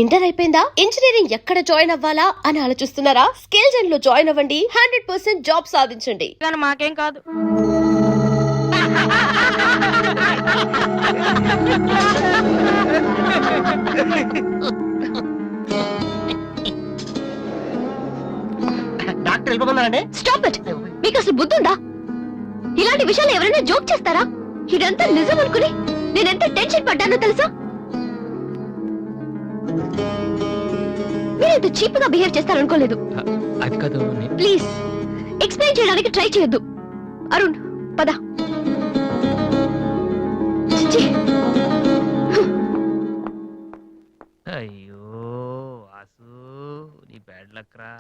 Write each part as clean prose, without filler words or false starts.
Inter అయిపోయిందా? Engineering ఎక్కడ join అవ్వాలా అని ఆలోచిస్తున్నారా? స్కిల్ జెన్ లో జాయిన్ అవ్వండి. 100% జాబ్ సాధించండి. కానీ మాకేం కాదు. డాక్టర్ వెళ్ళిపోతున్నారండి. Stop it. మీకు అసలు బుద్ధి ఉందా? ఇలాంటి విషయాలు ఎవరైనా జోక్ చేస్తారా? ఇదంతా నిజం అనుకుని నేనెంత టెన్షన్ పడ్డానో తెలుసా? మీరు ఇంత చీప్ గా బిహేవ్ చేస్తారనుకోలేదు. అది కాదు. ప్లీజ్ ఎక్స్ప్లెయిన్ చేయడానికి ట్రై చేయొద్దు. అరుణ్ పద. చిచ్చి. అయ్యో వాసు, నీ బ్యాడ్ లక్ రా.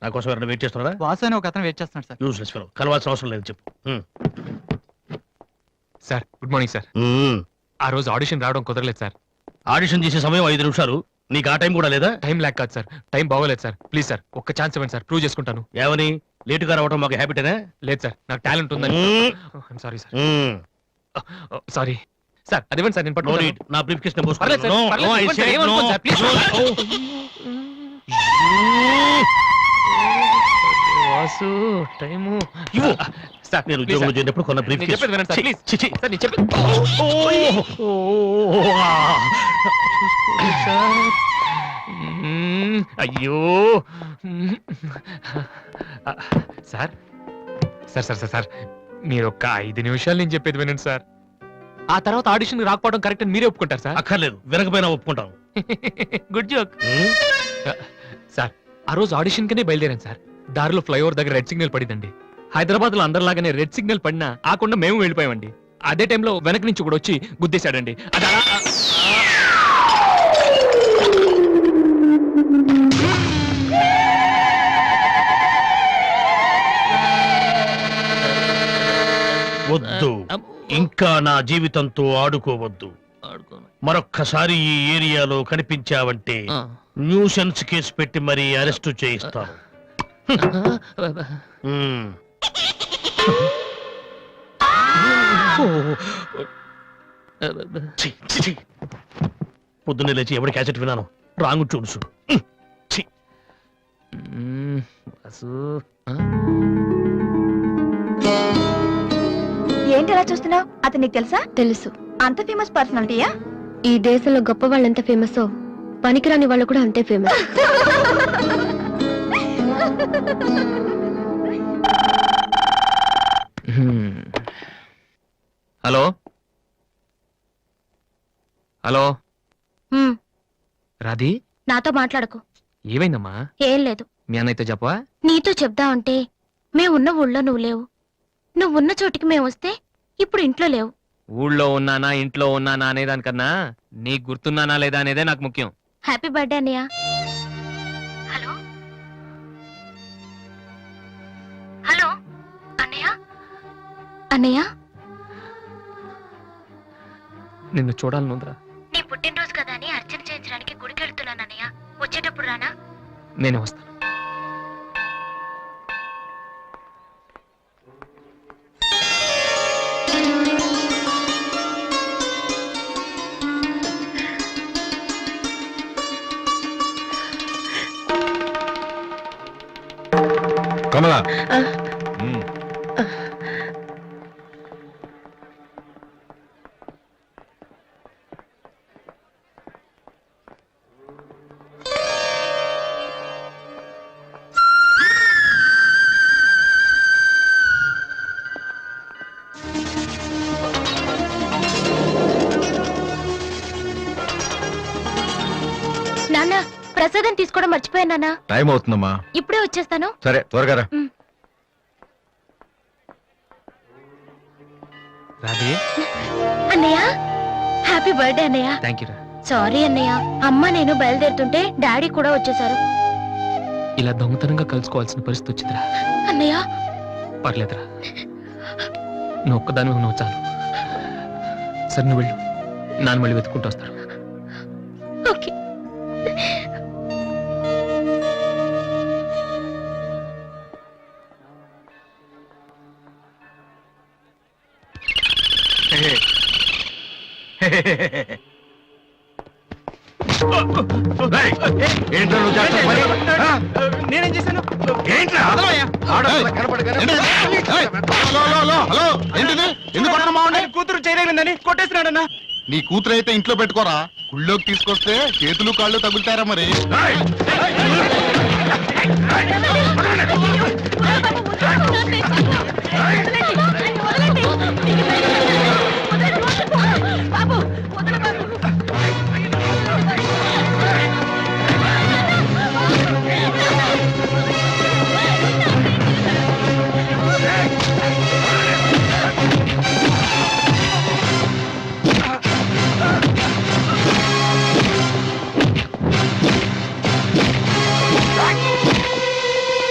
నా కోసం ఎవరైనా వెయిట్ చేస్తున్నారా? వాసు అని ఒక అతను వెయిట్ చేస్తున్నాడు సార్. యూస్లెస్ ఫెలో, కలవాల్సిన అవసరం లేదు, చెప్పు. Sir good morning sir. ఆ రోజు ఆడిషన్ రావడం కుదరలేదు సార్. ఆడిషన్ చేసే సమయం 5 నిమిషాలు, నీకు ఆ టైం కూడా లేదా? టైం ల్యాక్ కాదు సార్, టైం బాగోలేదు సార్. ప్లీజ్ సార్ ఒక్క ఛాన్స్ ఇవ్వండి సార్, ప్రూవ్ చేసుకుంటాను. ఏమని? లేటుగా రావడం మాకు హ్యాబిటేనా? లేదు సార్, నాకు టాలెంట్ ఉందని. Sorry sir, sorry sir. అదివ్వండి సార్, నేను No పట్టుకుంటాను. need. నా బ్రీఫ్ కేస్ పర్లేదు సార్, పర్లేదు, ఇవ్వండి సార్, ఏమనుకోండి sir, please sir. Vasu time ఇవ్వు సార్. నేను ప్లీజ్ ఉద్యోగంలో సార్. చేరినప్పుడు కొన్న బ్రీఫ్ నేను కేస్. చెప్పేది వినండి సార్, ప్లీజ్. సార్ నేను చెప్పేది అయ్యో sir sir sir sir sir మీరు ఒక్క 5 నిమిషాలు నేను చెప్పేది వినండి సార్. ఆ తర్వాత ఆడిషన్ రాకపోవడం కరెక్ట్ అని మీరే ఒప్పుకుంటారు సార్? అక్కర్లేదు, వినకపోయినా ఒప్పుకుంటాను. Good joke sir. ఆ రోజు ఆడిషన్ కనే బయలుదేరాను సార్. దారిలో ఫ్లైఓవర్ దగ్గర రెడ్ సిగ్నల్ పడిందండి. హైదరాబాద్ లో అందరిలాగానే రెడ్ సిగ్నల్ పడినా ఆకుండా మేము వెళ్ళిపోయామండి. అదే టైంలో వెనక నుంచి కూడా వచ్చి గుద్దేశాడండి. అది అలా వద్దు, ఇంకా నా జీవితంతో ఆడుకోవద్దు. మరొక్కసారి ఈ ఏరియాలో కనిపించావంటే న్యూసెన్స్ కేసు పెట్టి మరీ అరెస్ట్ చేయిస్తాను. పొద్దున్నే లేచి ఎవరి క్యాసెట్ విన్నాను? రాంగ్ చూడుసు. ఏంటి అలా చూస్తున్నావు? అతను నీకు తెలుసా? తెలుసు. అంత ఫేమస్ పర్సనాలిటీయా? ఈ దేశంలో గొప్ప వాళ్ళు ఎంత ఫేమస్, పనికిరాని వాళ్ళు కూడా అంతే ఫేమస్. హలో హలో హ్మ్, రాధి, నాతో మాట్లాడకు. ఏమైందమ్మా? ఏం లేదు. మీ అన్నయ్యతో చెప్పవా? నీతో చెప్దామంటే మేమున్న ఊళ్ళో నువ్వు లేవు, నువ్వున్న చోటికి మేము వస్తే ఇప్పుడు ఇంట్లో లేవు. ఊళ్ళో ఉన్నానా ఇంట్లో ఉన్నానా అనేదానికన్నా నీకు గుర్తున్నానా లేదా అనేదే నాకు ముఖ్యం. హ్యాపీ బర్త్డే అన్నయ్య. హలో హలో అన్నయ్య. అన్నయ్య నిన్ను చూడాలనుందిరా. నీ పుట్టినరోజు కదా అని అర్చన చేయించడానికి గుడికి వెళ్తున్నాను అన్నయ్య. వచ్చేటప్పుడు రానా? నేనే వస్తాను. కమలా, నాన్న ప్రసాదం తీసుకోవడం మర్చిపోయాను నాన్న. టైం అవుతుందమ్మా. ఇప్పుడే వచ్చేస్తాను. సరే, త్వరగా రా. రాధే, అన్నయ్య హ్యాపీ బర్త్డే అన్నయ్య. థ్యాంక్ యూ రా. సారీ అన్నయ్య, అమ్మ నేను బయలుదేరుతుంటే డాడీ కూడా వచ్చేసారు. ఇలా దొంగతనంగా కలుసుకోవాల్సిన పరిస్థితి వచ్చిందిరా. అన్నయ్య పర్లేదురా, నువ్వు ఒక్కదాని నువ్వు చాలు. సరే నువ్వు వెళ్ళు, నాన్న మళ్ళీ వెతుక్కుంటూ వస్తారు. ఓకే. రేయ్, ఏంట్రా నువ్వు చేస్తున్న పని? ఆ? నేనేం చేశాను? ఏంట్రా? ఆడపిల్ల కనపడగానే- ఏయ్, హలో, ఏంటిది? ఎందుకు కొట్టడం బాగుండే? కూతురు చేయలేదండి కొట్టేస్తున్నాడన్నా. నీ కూతురు అయితే ఇంట్లో పెట్టుకోరా, గుళ్ళోకి తీసుకొస్తే చేతులు కాళ్ళు తగులుతారా మరి?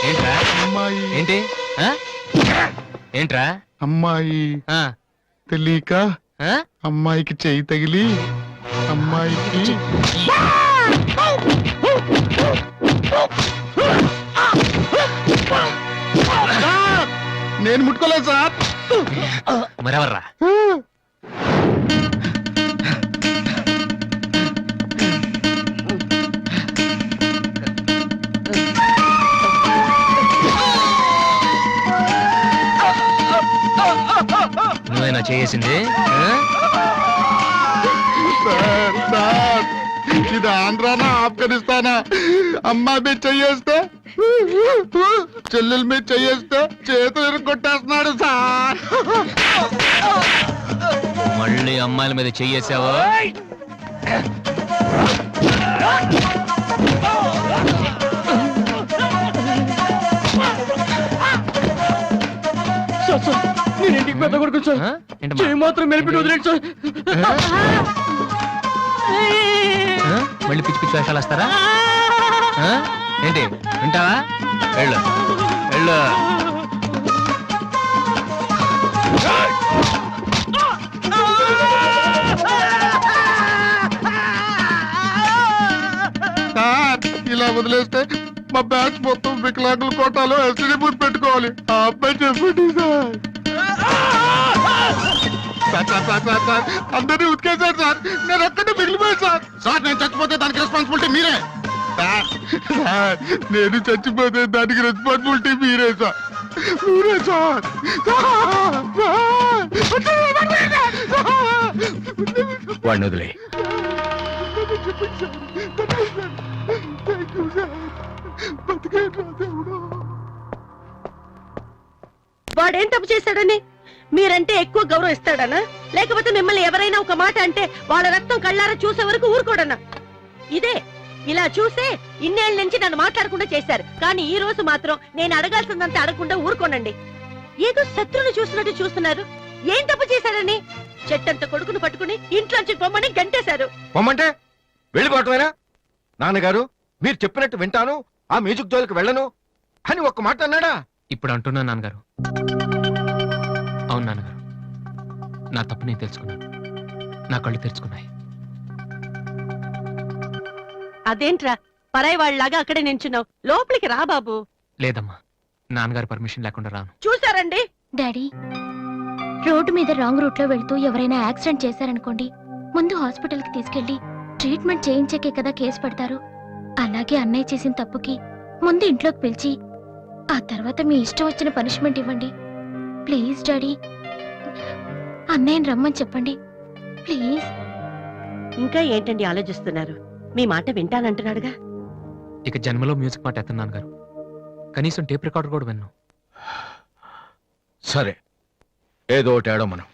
ఏంట్రా? అమ్మాయి ఏంటి ఆ? ఏంట్రా అమ్మాయి ఆ? తెలియక ఆ? అమ్మాయికి చెయ్యి తగిలి అమ్మాయికి సార్, నేను ముట్టుకోలేదు సార్. మరెవర్రా? నువ్వేనా చేసింది? సార్, సార్, ఇది ఆంధ్రానా ఆఫ్ఘనిస్తానా? అమ్మాయి మీద చెయ్యేస్తే చెల్లెల మీద చెయ్యేస్తే చేతులు కొట్టేస్తున్నాడు సార్. మళ్ళీ అమ్మాయిల మీద చెయ్యేసావా? నేను ఇంటికి పెద్ద కొడుకు సార్. ఆ? ఏంటమ్మా? చెయ్యి మాత్రం మెలిపి వదిలేండి సార్. ఆ? మళ్ళీ పిచ్చి పిచ్చి వేషాలు వస్తారా? ఆ? ఏంటి వింటావా? వెళ్ళు వెళ్ళు. సార్, ఇలా వదిలేస్తే మా బ్యాచ్ మొత్తం వికలాంగుల కోటాలో ఎస్టీడీ బూత్ పెట్టుకోవాలి. ఆ అబ్బాయి చెప్పండి సార్. సార్, అందరినీ ఉతికేశారు సార్. నేను ఒక్కడే మిగిలిపోయాను సార్. సార్, నేను చచ్చిపోతే దానికి రెస్పాన్సిబిలిటీ మీరే. సార్, సార్, నేను చచ్చిపోతే దానికి రెస్పాన్సిబిలిటీ మీరే సార్. మీరే సార్. వాడిని వదిలే. వాడేం తప్పు చేశాడని మీరంటే ఎక్కువ గౌరవం ఇస్తాడనా, లేకపోతే మిమ్మల్ని ఎవరైనా ఒక మాట అంటే వాళ్ళ రక్తం కళ్ళారా చూసే వరకు ఊరుకోడన్నా? ఇదే ఇలా చూసే ఇన్నేళ్ల నుంచి నన్ను మాట్లాడకుండా చేశారు, కానీ ఈ రోజు మాత్రం నేను అడగాల్సిందంతా అడగకుండా ఊరుకోనండి. ఏదో శత్రువుని చూసినట్టు చూస్తున్నారు. ఏం తప్పు చేశాడని చెట్టంత కొడుకును పట్టుకుని ఇంట్లోంచి పొమ్మని గంటేశారు. పొమ్మంటే వెళ్ళిపోవటమేనా? నాన్నగారు, మీరు చెప్పినట్టు వింటాను, ఆ మ్యూజిక్ జోలికి వెళ్ళను అని ఒక్క మాట అన్నాడా? ఇప్పుడు అంటున్నా నాన్నగారు. అవును నాన్నగారు, నా తప్పు నేను తెలుసుకున్నాను. నా కళ్ళు తెరుచుకున్నాయి. అదేంట్రా పరాయి వాళ్ళలాగా అక్కడే నించున్నావు? లోపలికి రా బాబు. లేదమ్మా, నాన్నగారి పర్మిషన్ లేకుండా రాను. చూసారండి, డాడీ, రోడ్డు మీద రాంగ్ రూట్ లో వెళ్తూ ఎవరైనా యాక్సిడెంట్ చేశారనుకోండి, ముందు హాస్పిటల్ కి తీసుకెళ్లి ట్రీట్మెంట్ చేయించాకే కదా కేసు పెడతారు. అలాగే అన్నయ్య చేసిన తప్పుకి ముందు ఇంట్లోకి పిలిచి ఆ తర్వాత మీ ఇష్టం వచ్చిన పనిష్మెంట్ ఇవ్వండి. ప్లీజ్ డాడీ, అన్నయ్యని రమ్మని చెప్పండి ప్లీజ్. ఇంకా ఏంటండి ఆలోచిస్తున్నారు? మీ మాట వింటానంటున్నాడుగా. ఇక జన్మలో మ్యూజిక్ మాట ఎత్తను నాన్నగారు. కనీసం టేప్ రికార్డర్ కూడా విన్ను. సరే, ఏదో ఒకటి ఆడో మనం.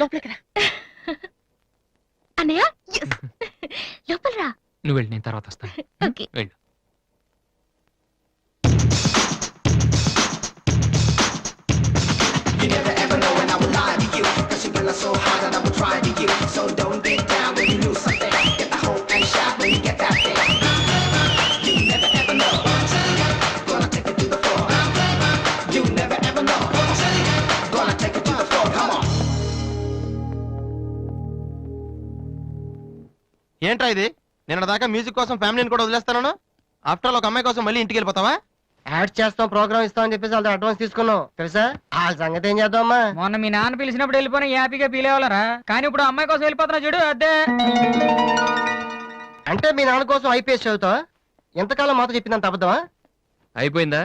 లోపలికి రా. అన్నయ్య లోపల రా. నువ్వు వెళ్ళి నేను తర్వాత వస్తాను. ఓకే. వెళ్ళు. ఏంట్రా ఇది? నిన్న దాకా మ్యూజిక్ కోసం ఫ్యామిలీని కూడా వదిలేస్తాను. ఆఫ్టర్ ఆల్ ఒక అమ్మాయి కోసం మళ్ళీ ఇంటికి వెళ్ళిపోతావా? యాడ్ చేస్తాం, ప్రోగ్రామ్ ఇస్తాం అని చెప్పేసి వాళ్ళతో అడ్వాన్స్ తీసుకున్నాం తెలుసా. వాళ్ళ సంగతి ఏం చేద్దామా? మొన్న మీ నాన్న పిలిచినప్పుడు వెళ్ళిపోయినా హ్యాపీగా ఫీల్ అవ్వాలరా, కానీ ఇప్పుడు అమ్మాయి కోసం వెళ్ళిపోతున్నా చూడు అదే. అంటే మీ నాన్న కోసం ఐపీఎస్ చదువుతావా? ఎంతకాలం మాతో చెప్పిందంత అబద్ధమా? అయిపోయిందా?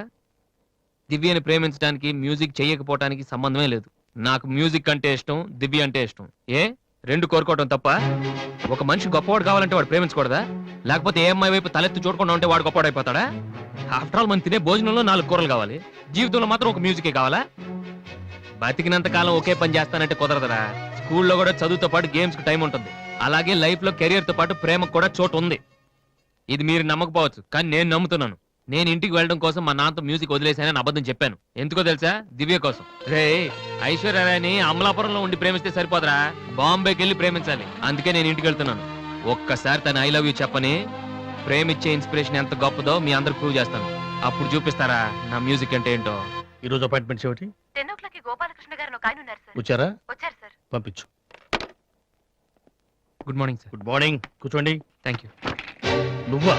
దివ్యని ప్రేమించడానికి మ్యూజిక్ చెయ్యకపోవటానికి సంబంధమే లేదు. నాకు మ్యూజిక్ అంటే ఇష్టం, దివ్య అంటే ఇష్టం. ఏ రెండు కోరుకోవటం తప్ప? ఒక మనిషి గొప్పవాడు కావాలంటే వాడు ప్రేమించకూడదా? లేకపోతే ఏ అమ్మాయి వైపు తలెత్తి చూడకుండా ఉంటే వాడు గొప్పవాడు అయిపోతాడా? ఆఫ్టర్ ఆల్ మనం తినే భోజనంలో 4 కూరలు కావాలి, జీవితంలో మాత్రం ఒక మ్యూజికే కావాలా? బతికినంత కాలం ఒకే పని చేస్తానంటే కుదరదరా. స్కూల్లో కూడా చదువుతో పాటు గేమ్స్ కి టైం ఉంటుంది, అలాగే లైఫ్ లో కెరియర్ తో పాటు ప్రేమకు కూడా చోటు ఉంది. ఇది మీరు నమ్మకపోవచ్చు, కానీ నేను నమ్ముతున్నాను. నేను ఇంటికి వెళ్ళడం కోసం మా నాన్నతో మ్యూజిక్ వదిలేశానని అబద్ధం చెప్పాను. ఎందుకో తెలుసా? దివ్య కోసం. రే ఐశ్వర్యరాయని అమలాపురంలో ఉండి ప్రేమిస్తే సరిపోదరా, బాంబేకి వెళ్ళి ప్రేమించాలి. అందుకే నేను ఇంటికి వెళ్తున్నాను. ఒక్కసారి తన ఐ లవ్ యూ చెప్పని ప్రేమిచ్చే ఇన్స్పిరేషన్ ఎంత గొప్పదో మీ అందరు ప్రూవ్ చేస్తాను. అప్పుడు చూపిస్తారా నా మ్యూజిక్ అంటే ఏంటో. ఈ రోజు అపాయింట్మెంట్స్ ఏమిటి? 10 o'clock గోపాలకృష్ణ గారు ఒక ఆయన ఉన్నారు సార్. వచ్చారా? వచ్చారు సార్. పంపించు. Good morning sir. Good morning, కూర్చోండి. థ్యాంక్ యూ నువ్వా?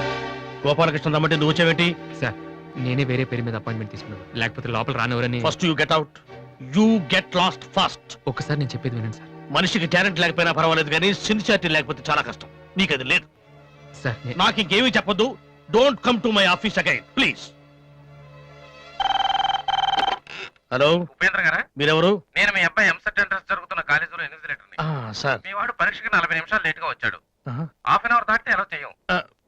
గోపాలకృష్ణ రమ్మంటే నువ్వు వచ్చావేంటి? సార్. నేనే వేరే పేరు మీద అపాయింట్మెంట్ తీసుకున్నాను, లేకపోతే లోపల రానివరని. First you get out, you get lost fast. ఒక్కసారి నేను చెప్పేది వినండి సార్. మనిషికి టాలెంట్ లేకపోయినా పర్వాలేదు, కానీ సిన్సియారిటీ లేకపోతే చాలా కష్టం. నీకు అది లేదు. సార్ నాకు ఇంకేమీ చెప్పొద్దు. Don't come to my office again please. Hello Upendra గారా? మీరెవరు? నేను మీ అబ్బాయి ఎంసెట్ ఎంట్రన్స్ జరుగుతున్న కాలేజీలో ఇన్విజిలేటర్ని. సార్. మీ వాడు పరీక్షకి 40 నిమిషాలు లేట్ గా వచ్చాడు. ఆహా. హాఫ్ అన్ అవర్ దాటితే ఎలా చేయం.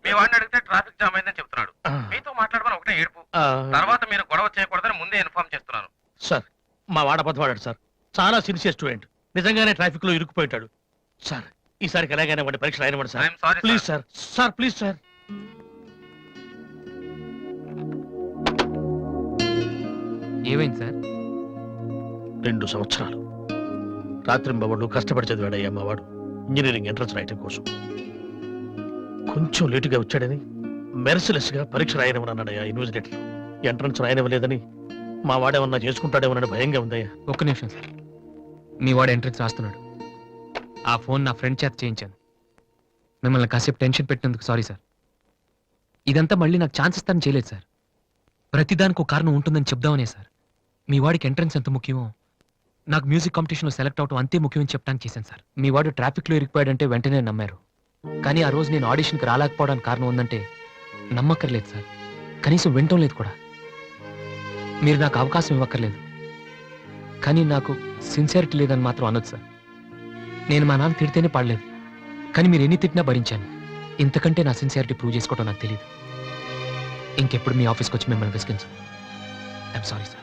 మీ వాడిని అడిగితే ట్రాఫిక్ జామ్ అయిందని చెప్తున్నాడు. ఆ. మీతో మాట్లాడమని ఒకటే ఏడుపు. ఆ, తర్వాత మీరు గొడవ చేయకూడదని ముందే ఇన్ఫార్మ్ చేస్తున్నాను. సార్ మా వాడ అబద్ధమాడాడు సార్. చాలా సిన్సియర్ స్టూడెంట్, నిజంగానే ట్రాఫిక్ లో ఇరుక్కుపోయాడు సార్. ఈసారికి ఎలాగైనా వాడి పరీక్ష రాయనివ్వండి sir. I'm sorry please sir. Sir please sir. ఏమైంది సార్? 2 సంవత్సరాలు రాత్రింబవళ్ళు కష్టపడి చదివాడయ్యా మా వాడు ఇంజనీరింగ్ ఎంట్రన్స్ రాయటం కోసం. కొంచెం లేటుగా వచ్చాడని మెర్సిలెస్ గా పరీక్ష రాయనివ్వనన్నాడయ్యా ఇన్విజిలేటర్. ఎంట్రన్స్ రాయనివ్వలేదని మా వాడేమన్నా చేసుకుంటాడేమోనని భయంగా ఉందయ్యా. ఒక్క నిమిషం సార్. మీ వాడు ఎంట్రన్స్ రాస్తున్నాడు. ఆ ఫోన్ నా ఫ్రెండ్ చేత చేయించాను. మిమ్మల్ని కాసేపు టెన్షన్ పెట్టినందుకు సారీ సార్. ఇదంతా మళ్ళీ నాకు ఛాన్స్ ఇస్తానని చేయలేదు సార్. ప్రతిదానికి ఒక కారణం ఉంటుందని చెప్దామనే సార్. మీ వాడికి ఎంట్రన్స్ ఎంత ముఖ్యమో నాకు మ్యూజిక్ కాంపిటీషన్లో సెలెక్ట్ అవడం అంతే ముఖ్యమని చెప్పడానికి చేశాను సార్. మీ వాడు ట్రాఫిక్లో ఇరికిపోయాడంటే వెంటనే నమ్మారు, కానీ ఆ రోజు నేను ఆడిషన్కి రాలేకపోవడానికి కారణం ఉందంటే నమ్మక్కర్లేదు సార్. కనీసం వినటం లేదు కూడా. మీరు నాకు అవకాశం ఇవ్వక్కర్లేదు, కానీ నాకు సిన్సియారిటీ లేదని మాత్రం అనొచ్చు సార్. నేను మా నాన్న తిడితేనే పాడలేదు, కానీ మీరు ఎన్ని తిట్టినా భరించాను. ఇంతకంటే నా సిన్సియారిటీ ప్రూవ్ చేసుకోవడం నాకు తెలియదు. ఇంకెప్పుడు మీ ఆఫీస్కి వచ్చి మిమ్మల్ని విసిగించను. I'm sorry sir.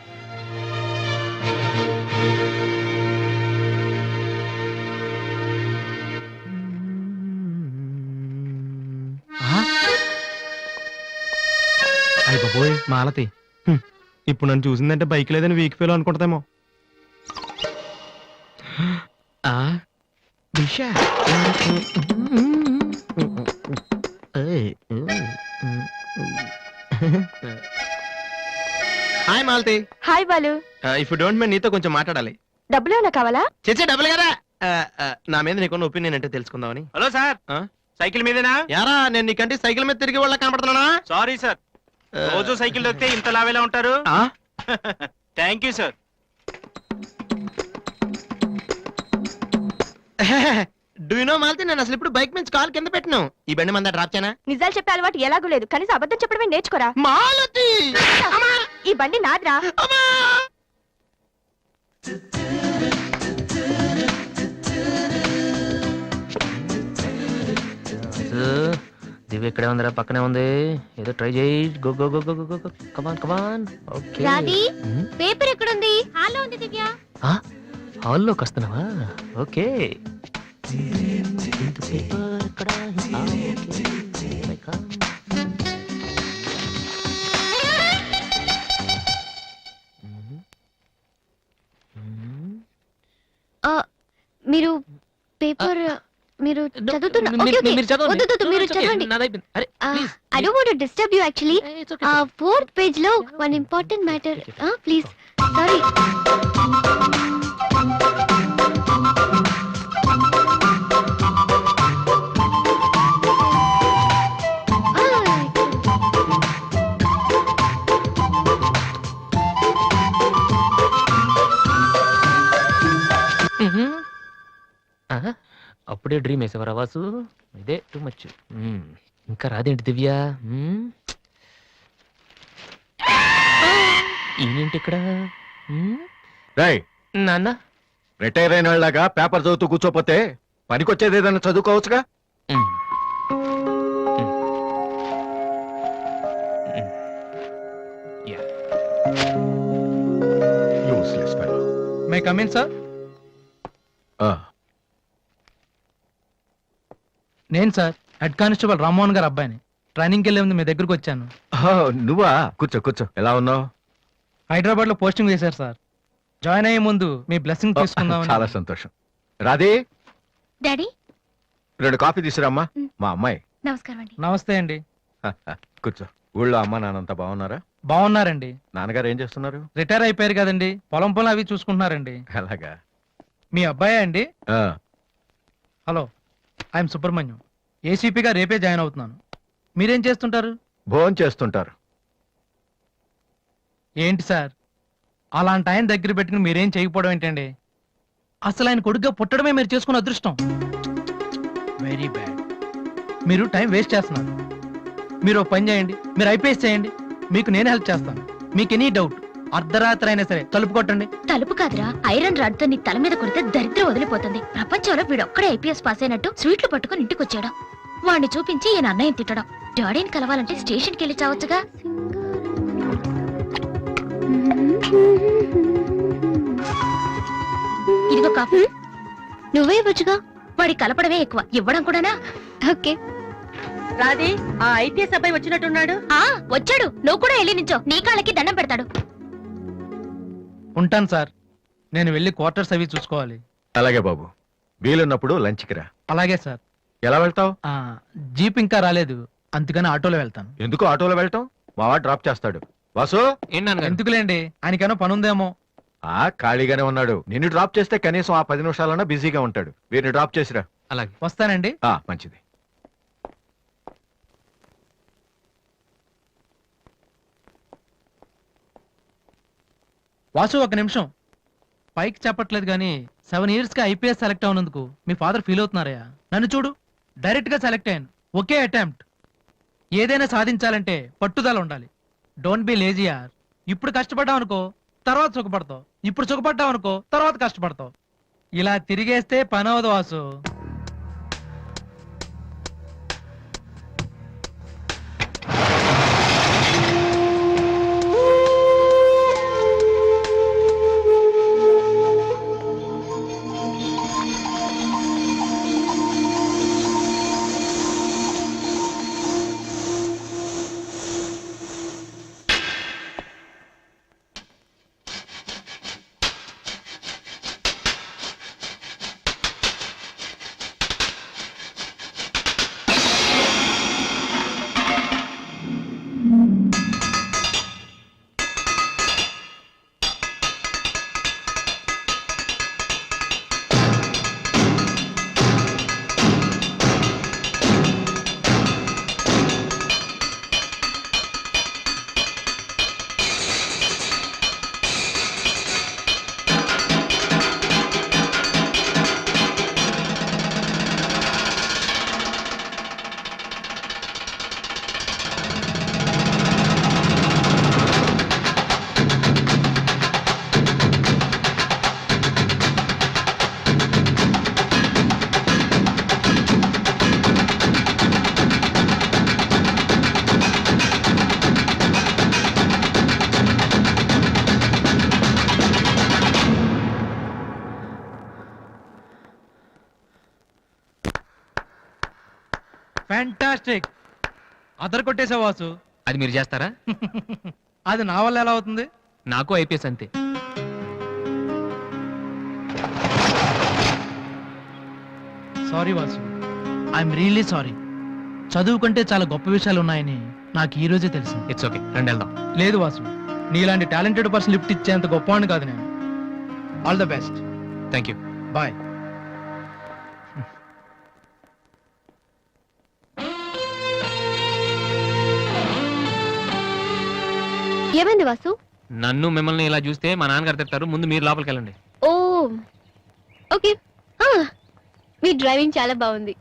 అయ్య బాబోయ్ మాలతి, ఇప్పుడు నన్ను చూసిందంటే బైక్ లేదని వీక్ ఫీల్ అనుకుంటామేమో. Hi Malathi. Hi Balu. If you don't mind నీతో కొంచెం మాట్లాడాలి. డబ్బులు ఏమైనా కావాలా? చేసే డబ్బులు కదా. నా మీద నీకున్న ఒపీనియన్ అంటే తెలుసుకుందామని. హలో సార్, సైకిల్ మీదేనా? యారా నేను నీకంటే సైకిల్ మీద తిరిగి వాళ్ళ కనపడుతున్నానా? సారీ సార్, రోజు సైకిల్ దొరికితే ఇంత లావేలా ఉంటారు. Thank you sir. Do you know Malathi, నేను అసలు ఇప్పుడు బైక్ నుంచి కాల్ కింద పెట్టినావు. ఈ బండి మంద డ్రాప్ చేయనా? నిజాలు చెప్పే అలవాటు ఎలాగూ లేదు, కనీసం అబద్ధం చెప్పడమే నేర్చుకోరా. మాలతి ఈ బండి నాదిరా. దివ్య ఇక్కడే ఉందిరా, పక్కనే ఉంది. ఏదో ట్రై చేయి. Go go go go go go. Come on come on. Okay. Radhi, paper ఎక్కడుంది? హాల్లో ఉంది దివ్య. హాల్లోకి వస్తున్నావా? ఓకే. పేపర్ ఎక్కడ? మీరు పేపర్ మీరు చదువుతున్నా? Okay, okay. వద్దు, వద్దు, మీరు చదవండి. I don't want to disturb you actually. 4th page లో one important matter. Please. Sorry. అప్పుడే డ్రీమ్ వేసేవారా వాసు? ఇదే టూ మచ్. ఇంకా రాదేంటి దివ్య? ఈయనేంటి ఇక్కడ? రేయ్, నాన్న రిటైర్ అయిన వాళ్ళగా పేపర్ చదువుతూ కూర్చోపోతే పనికొచ్చేది ఏదైనా చదువుకోవచ్చుగా. Useless fellow. May come in sir. నేను సార్ హెడ్ కానిస్టేబుల్ రామ్మోహన్ గారు అబ్బాయిని. ట్రైనింగ్కి వెళ్ళే ముందు మీ దగ్గరకు వచ్చాను. నువ్వా? కూర్చో కూర్చో. ఎలా ఉన్నావు? హైదరాబాద్ లో పోస్టింగ్ వేశారు సార్. జాయిన్ అయ్యే ముందు మీ బ్లెస్సింగ్ తీసుకుందాం. చాలా సంతోషం. రాధే, డాడీ 2 కాఫీ తీసుకురామ్మా. మా అమ్మాయి. నమస్కారం అండి. నమస్తే అండి. కూర్చో. ఊళ్ళో అమ్మ నాన్నంతా బాగున్నారా? బాగున్నారండి. నాన్నగారు ఏం చేస్తున్నారు? రిటైర్ అయిపోయారు కదండి, పొలం పొలం అవి చూసుకుంటున్నారండి. అలాగా. మీ అబ్బాయే అండి? ఆ, హలో, ఐఎమ్ సుబ్రహ్మణ్యం. ఏసీపీగా రేపే జాయిన్ అవుతున్నాను. మీరేం చేస్తుంటారు? భోజనం చేస్తుంటారు. ఏంటి సార్, అలాంటి ఆయన దగ్గర పెట్టుకుని మీరేం చేయకపోవడం ఏంటండి? అసలు ఆయన కొడుగ్గా పుట్టడమే మీరు చేసుకున్న అదృష్టం. Very bad. మీరు టైం వేస్ట్ చేస్తున్నారు. మీరు ఒక పని చేయండి, మీరు ఐపీఎస్ చేయండి, మీకు నేను హెల్ప్ చేస్తాను. మీకు ఎనీ డౌట్ అర్ధరాత్రి అయినా సరే తలుపు కొట్టండి. తలుపు కాదురా, ఐరన్ రాడ్ తో నీ తల మీద కొడితే దరిద్రం వదిలిపోతుంది. ప్రపంచంలో వీడొక్కడే ఐపీఎస్ పాస్ అయినట్టు స్వీట్లు పట్టుకుని ఇంటికి వచ్చాడు. వాణ్ణి చూపించి ఈయన అన్నయ్య తిట్టడం. డాడీని కలవాలంటే స్టేషన్కి వెళ్ళి చావచ్చుగా. ఇదిగో కాఫీ. నువ్వే ఇవ్వచ్చుగా. వాడి కలపడమే ఎక్కువ, ఇవ్వడం కూడానా? ఓకే. రాధే, ఆ ఐపీఎస్ అబ్బాయి వచ్చినట్టున్నాడు. వచ్చాడు. నువ్వు కూడా వెళ్ళి నించో, నీ కాళ్ళకి దండం పెడతాడు. ఉంటాను సార్, నేను వెళ్ళి క్వార్టర్స్ అవి చూసుకోవాలి. అలాగే బాబు. వీలున్నప్పుడు లంచ్కి రా. అలాగే సార్. ఎలా వెళ్తావు? జీప్ ఇంకా రాలేదు, అందుకని ఆటోలో వెళ్తాను. ఎందుకు ఆటోలో వెళ్ళటం? మావా డ్రాప్ చేస్తాడు. వాసు, ఏంటి నాన్నగారు? ఎందుకులేండి, ఆయనకేమో పనుందేమో. ఖాళీగానే ఉన్నాడు. నిన్ను డ్రాప్ చేస్తే కనీసం ఆ 10 నిమిషాలన్నా బిజీగా ఉంటాడు. వీరిని డ్రాప్ చేసిరా. అలాగే. వస్తానండి. మంచిది. వాసు, ఒక నిమిషం. పైకి చెప్పట్లేదు కానీ 7 years గా ఐపీఎస్ సెలెక్ట్ అవునందుకు మీ ఫాదర్ ఫీల్ అవుతున్నారయ్యా. నన్ను చూడు, డైరెక్ట్ గా సెలెక్ట్ అయ్యాను. ఒకే అటెంప్ట్. ఏదైనా సాధించాలంటే పట్టుదల ఉండాలి. డోంట్ బి లేజీ యార్. ఇప్పుడు కష్టపడ్డావు అనుకో, తర్వాత సుఖపడతావు. ఇప్పుడు సుఖపడ్డావు అనుకో, తర్వాత కష్టపడతావు. ఇలా తిరిగేస్తే పని అవదు వాసు. ఫ్యాంటాస్టిక్. అదర్ కొట్టేసావు వాసు. అది మీరు చేస్తారా? అది నా వల్ల ఎలా అవుతుంది? నాకు ఐపీఎస్ అంతే. Sorry Vasu, I'm really sorry. చదువు కంటే చాలా గొప్ప విషయాలు ఉన్నాయని నాకు ఈ రోజే తెలిసింది. ఇట్స్ ఓకే, రండి వెళ్దాం. లేదు వాసు, నీలాంటి టాలెంటెడ్ పర్సన్ లిఫ్ట్ ఇచ్చేంత గొప్పవాడిని కాదు నేను. All the best. Thank you. Bye. ఏమైంది వాసు? నన్ను మిమ్మల్ని ఇలా చూస్తే మా నాన్నగారు తిడతారు. ముందు మీరు లోపలికి వెళ్ళండి. ఓ ఓకే. మీ డ్రైవింగ్ చాలా బాగుంది.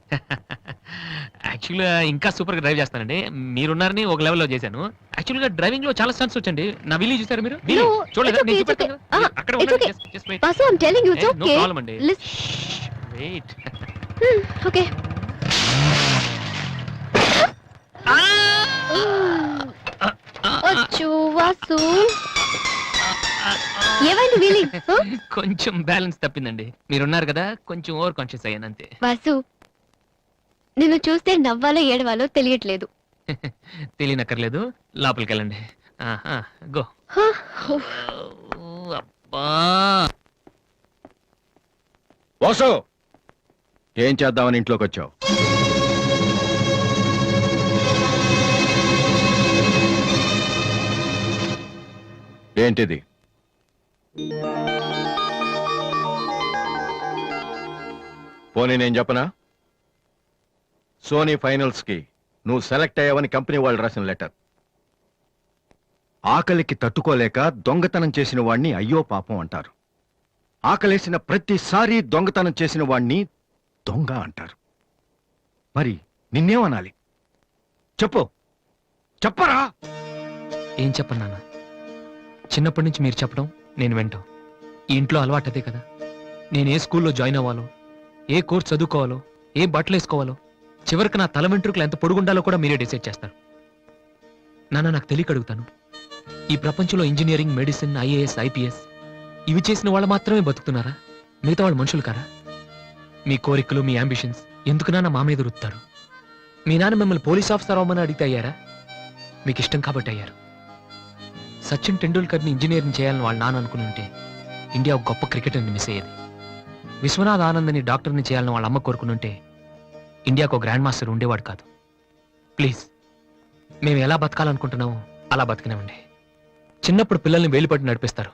యాక్చువల్గా ఇంకా సూపర్ గా డ్రైవ్ చేస్తానండి. మీరున్నారని ఒక లెవెల్లో చేశాను. యాక్చువల్గా డ్రైవింగ్ లో చాలా స్టన్స్ వచ్చండి. నా విల్లి చూసారు మీరు? No, చూడలేదా? it's నేను okay, it's చూపెడతాను okay. కదా. అక్కడ it's okay. Just wait. Vasu, I'm telling you, it's no okay. Problem అండి. వెయిట్. Okay. అచ్చో వాసు, ఏమైంది వీలి? కొంచెం బ్యాలెన్స్ తప్పిందండి. మీరున్నారు కదా, కొంచెం ఓవర్ కాన్షియస్ అయ్యాను అంతే. వాసు, నిన్ను చూస్తే నవ్వాలో ఏడవాలో తెలియట్లేదు. తెలియనక్కర్లేదు, లోపలికి వెళ్ళండి. గో. అబ్బా, వాసు ఏం చేద్దామని ఇంట్లోకి వచ్చావు? ఏంటిది? పోనీ నేను చెప్పనా? సోనీ ఫైనల్స్ కి నువ్వు సెలెక్ట్ అయ్యావని కంపెనీ వాళ్ళు రాసిన లెటర్. ఆకలికి తట్టుకోలేక దొంగతనం చేసిన వాణ్ణి అయ్యో పాపం అంటారు. ఆకలేసిన ప్రతిసారి దొంగతనం చేసిన వాణ్ణి దొంగ అంటారు. మరి నిన్నేమనాలి? చెప్పు, చెప్పరా? ఏం చెప్పను నాన్న. చిన్నప్పటి నుంచి మీరు చెప్పడం నేను వింటాం. ఈ ఇంట్లో అలవాటు అదే కదా. నేను ఏ స్కూల్లో జాయిన్ అవ్వాలో, ఏ కోర్స్ చదువుకోవాలో, ఏ బట్టలు వేసుకోవాలో, చివరికి నా తల వెంట్రుకలు ఎంత పొడుగుండాలో కూడా మీరే డిసైడ్ చేస్తారు. నాన్న, నాకు తెలియక అడుగుతాను, ఈ ప్రపంచంలో ఇంజనీరింగ్, మెడిసిన్, ఐఏఎస్, ఐపీఎస్ ఇవి చేసిన వాళ్ళు మాత్రమే బతుకుతున్నారా? మిగతా వాళ్ళు మనుషులు కారా? మీ కోరికలు, మీ అంబిషన్స్ ఎందుకు నాన్న మా మీద రుత్తారు? మీ నాన్న మిమ్మల్ని పోలీస్ ఆఫీసర్ అవ్వమని అడిగితే అయ్యారా? మీకు ఇష్టం కాబట్టి అయ్యారు. సచిన్ టెండూల్కర్ని ఇంజనీరింగ్ చేయాలని వాళ్ళ నాన్న అనుకుని ఉంటే ఇండియా ఒక గొప్ప క్రికెటర్ని మిస్ అయ్యేది. విశ్వనాథ్ ఆనంద్ని డాక్టర్ని చేయాలని వాళ్ళ అమ్మ కోరుకుని ఉంటే ఇండియాకు ఒక గ్రాండ్ మాస్టర్ ఉండేవాడు కాదు. ప్లీజ్, మేము ఎలా బతకాలనుకుంటున్నామో అలా బతికినామండి. చిన్నప్పుడు పిల్లల్ని వేలిపట్టి నడిపిస్తారు,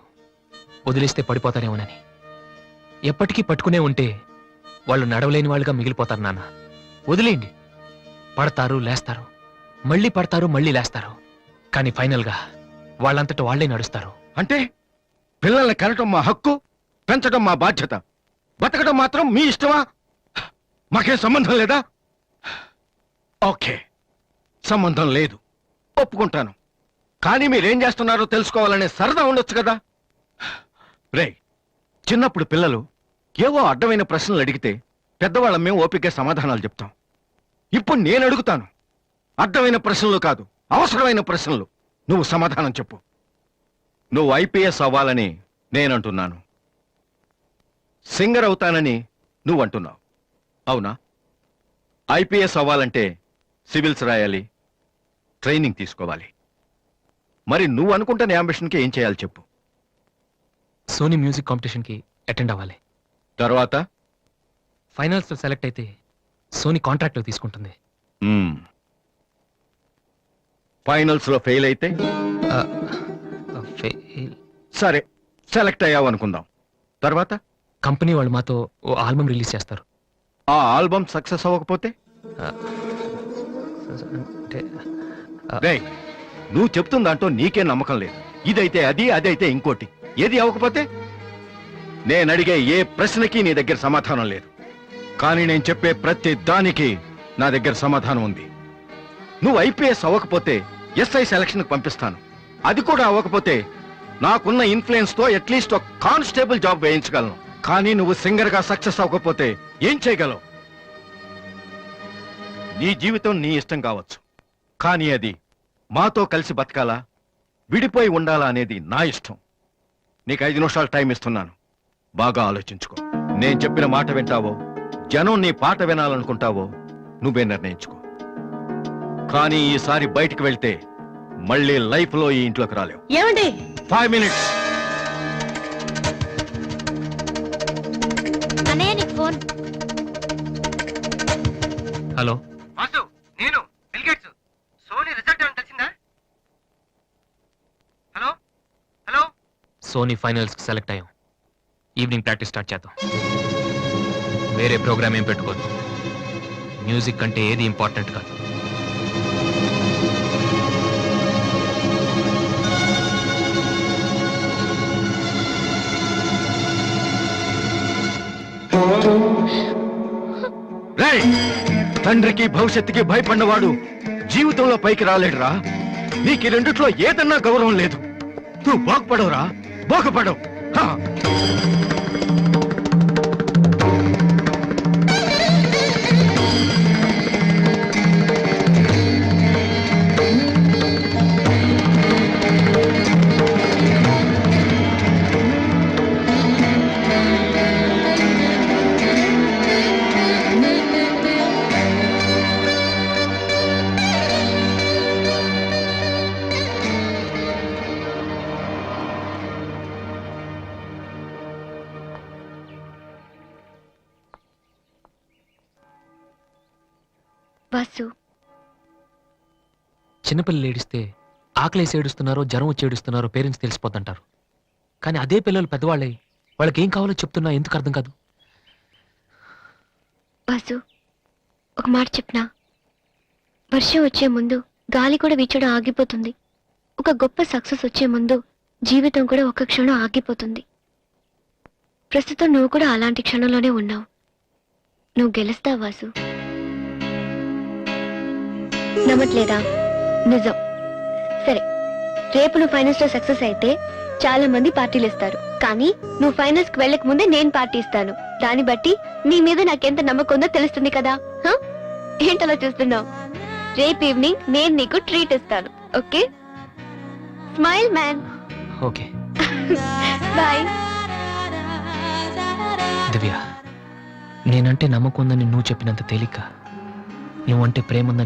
వదిలేస్తే పడిపోతారేమోనని. ఎప్పటికీ పట్టుకునే ఉంటే వాళ్ళు నడవలేని వాళ్ళుగా మిగిలిపోతారు నాన్న. వదిలేయండి. పడతారు, లేస్తారు, మళ్ళీ పడతారు, మళ్ళీ లేస్తారు. కానీ ఫైనల్గా వాళ్ళంతట వాళ్లే నడుస్తారు. అంటే పిల్లల్ని కనటం మా హక్కు, పెంచడం మా బాధ్యత, బతకడం మాత్రం మీ ఇష్టమా? మాకేం సంబంధం లేదా? ఓకే, సంబంధం లేదు, ఒప్పుకుంటాను. కానీ మీరేం చేస్తున్నారో తెలుసుకోవాలనే సరదా ఉండొచ్చు కదా. రే, చిన్నప్పుడు పిల్లలు ఏవో అడ్డమైన ప్రశ్నలు అడిగితే పెద్దవాళ్ళం మేము ఓపిక సమాధానాలు చెప్తాం. ఇప్పుడు నేను అడుగుతాను, అడ్డమైన ప్రశ్నలు కాదు, అవసరమైన ప్రశ్నలు. నువ్వు సమాధానం చెప్పు. నువ్వు ఐపీఎస్ అవ్వాలని నేనంటున్నాను, సింగర్ అవుతానని నువ్వంటున్నావు. అవునా? ఐపీఎస్ అవ్వాలంటే సివిల్స్ రాయాలి, ట్రైనింగ్ తీసుకోవాలి. మరి నువ్వు అనుకుంటున్న అంబిషన్కి ఏం చేయాలి చెప్పు. సోనీ మ్యూజిక్ కాంపిటీషన్కి అటెండ్ అవ్వాలి. తర్వాత ఫైనల్స్లో సెలెక్ట్ అయితే సోనీ కాంట్రాక్ట్ తీసుకుంటుంది. ఫైనల్స్ లో ఫెయిల్ అయితే సరే, సెలెక్ట్ అయ్యావు అనుకుందాం. తర్వాత కంపెనీ వాళ్ళు మాతో ఓ ఆల్బమ్ రిలీజ్ చేస్తారు. ఆ ఆల్బమ్ సక్సెస్ అవ్వకపోతే? అంటే రేయ్, నువ్వు చెప్తున్న దాంట్లో నీకే నమ్మకం లేదు. ఇదైతే అది, అదైతే ఇంకోటి. ఏది అవ్వకపోతే? నేను అడిగే ఏ ప్రశ్నకి నీ దగ్గర సమాధానం లేదు. కానీ నేను చెప్పే ప్రతి దానికి నా దగ్గర సమాధానం ఉంది. నువ్వు ఐపీఎస్ అవ్వకపోతే ఎస్ఐ సెలక్షన్ పంపిస్తాను. అది కూడా అవ్వకపోతే నాకున్న ఇన్ఫ్లుయెన్స్ తో అట్లీస్ట్ ఒక కానిస్టేబుల్ జాబ్ వేయించగలను. కానీ నువ్వు సింగర్ గా సక్సెస్ అవ్వకపోతే ఏం చేయగలవు? నీ జీవితం నీ ఇష్టం కావచ్చు, కానీ అది మాతో కలిసి బతకాలా, విడిపోయి ఉండాలా అనేది నా ఇష్టం. నీకు 5 నిమిషాలు టైం ఇస్తున్నాను, బాగా ఆలోచించుకో. నేను చెప్పిన మాట వింటావో, జనం నీ పాట వినాలనుకుంటావో నువ్వే నిర్ణయించుకో. కానీ ఈసారి బయటికి వెళ్తే మళ్ళీ లైఫ్ లో ఈ ఇంట్లోకి రాలేవు. ఏమండి? 5 మినిట్స్. అన్నయ్య, నీకు ఫోన్. హలో, వాసు, నేను బిల్ గేట్స్. సోనీ రిజల్ట్ ఏమైనా తెలిసిందా? Hello hello. సోనీ ఫైనల్స్కి సెలెక్ట్ అయ్యాం. ఈవినింగ్ ప్రాక్టీస్ స్టార్ట్ చేద్దాం. వేరే ప్రోగ్రామ్ ఏం పెట్టుకోవద్దు. మ్యూజిక్ అంటే ఏది ఇంపార్టెంట్ కాదు. రేయ్, తండ్రికి భవిష్యత్తుకి భయపడినవాడు జీవితంలో పైకి రాలేడురా. నీకు ఈ రెండిట్లో ఏదన్నా గౌరవం లేదు. నువ్వు బాగుపడవురా, బాగుపడవు. హా. వాసు, చిన్నపిల్లలు ఏడిస్తే ఆకలేసి ఏడుస్తున్నారో జ్వరం వచ్చి ఏడుస్తున్నారో పేరెంట్స్ తెలిసిపోతుంటారు. కానీ అదే పిల్లలు పెద్దవాళ్ళే వాళ్ళకి ఏం కావాలో చెప్తున్నా ఎందుకు అర్థం కాదు? వాసు, ఒక మాట చెప్పనా? వర్షం వచ్చే ముందు గాలి కూడా వీచడం ఆగిపోతుంది. ఒక గొప్ప సక్సెస్ వచ్చే ముందు జీవితం కూడా ఒక్క క్షణం ఆగిపోతుంది. ప్రస్తుతం నువ్వు కూడా అలాంటి క్షణంలోనే ఉన్నావు. నువ్వు గెలుస్తావు వాసు. నమ్మట్లేదా? నిజం. సరే, రేపు నువ్వు ఫైనల్స్ లో సక్సెస్ అయితే చాలా మంది పార్టీలు ఇస్తారు. కానీ నువ్వు ఫైనల్స్ కి వెళ్ళక ముందే నేను పార్టీ ఇస్తాను. దాన్ని బట్టి నీ మీద నాకెంత నమ్మకం ఉందో తెలుస్తుంది కదా. ఏంటలా చూస్తున్నావు? రేపు ఈవినింగ్ నేను నీకు ట్రీట్ ఇస్తాను. Okay? Smile man. Okay bye. Divya, నేనంటే నమ్మకం ఉందని నువ్వు చెప్పినంత తేలిక నువ్వంటే ప్రేమ ఉందని